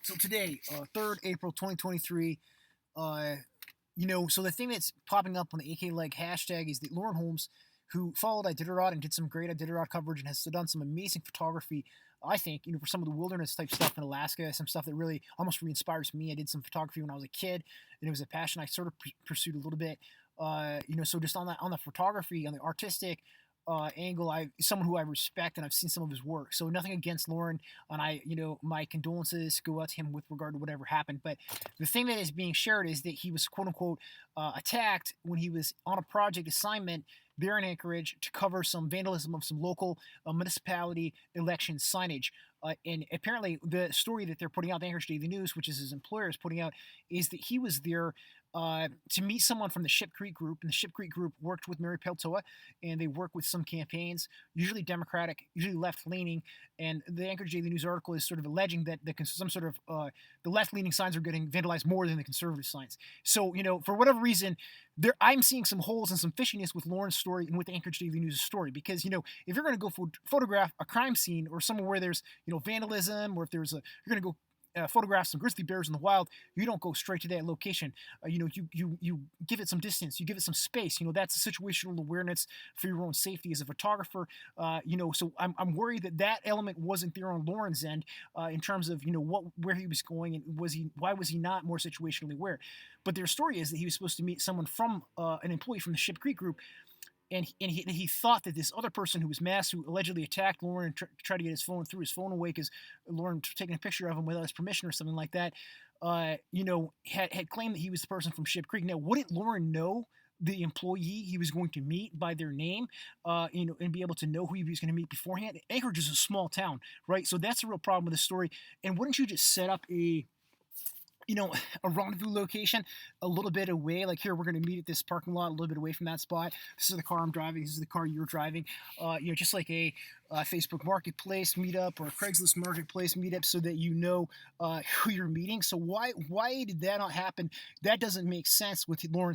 So today, 3rd April 2023, so the thing that's popping up on the AK Leg hashtag is that Loren Holmes, who followed Iditarod and did some great Iditarod coverage and has done some amazing photography, I think, for some of the wilderness type stuff in Alaska, some stuff that really almost re-inspires me. I did some photography when I was a kid, and it was a passion I sort of pursued a little bit. So just on the photography, on the artistic angle, someone who I respect and I've seen some of his work. So nothing against Loren, and my condolences go out to him with regard to whatever happened. But the thing that is being shared is that he was quote unquote attacked when he was on a project assignment there in Anchorage to cover some vandalism of some local municipality election signage. And apparently, the story that they're putting out, the Anchorage Daily News, which is his employer, is putting out, is that he was there to meet someone from the Ship Creek Group. And the Ship Creek Group worked with Mary Peltoa, and they work with some campaigns, usually Democratic, usually left-leaning. And the Anchorage Daily News article is sort of alleging that the left-leaning signs are getting vandalized more than the conservative signs. So, for whatever reason, I'm seeing some holes and some fishiness with Loren's story and with the Anchorage Daily News story, because if you're going to go photograph a crime scene or somewhere where there's vandalism, or if you're going to go photograph some grizzly bears in the wild, you don't go straight to that location. You give it some distance, you give it some space. That's a situational awareness for your own safety as a photographer. So I'm worried that element wasn't there on Loren's end in terms of where he was going, and why was he not more situationally aware? But their story is that he was supposed to meet someone from an employee from the Ship Creek Group. And he thought that this other person who was masked, who allegedly attacked Loren and tried to get his phone, threw his phone away because Loren taking a picture of him without his permission or something like that, had claimed that he was the person from Ship Creek. Now, wouldn't Loren know the employee he was going to meet by their name, and be able to know who he was going to meet beforehand? Anchorage is a small town, right? So that's a real problem with the story. And wouldn't you just set up a rendezvous location a little bit away? Like, here, we're going to meet at this parking lot a little bit away from that spot. This is the car I'm driving. This is the car you're driving. Just like a Facebook Marketplace meetup or a Craigslist Marketplace meetup, so that who you're meeting. So why did that not happen? That doesn't make sense with Loren's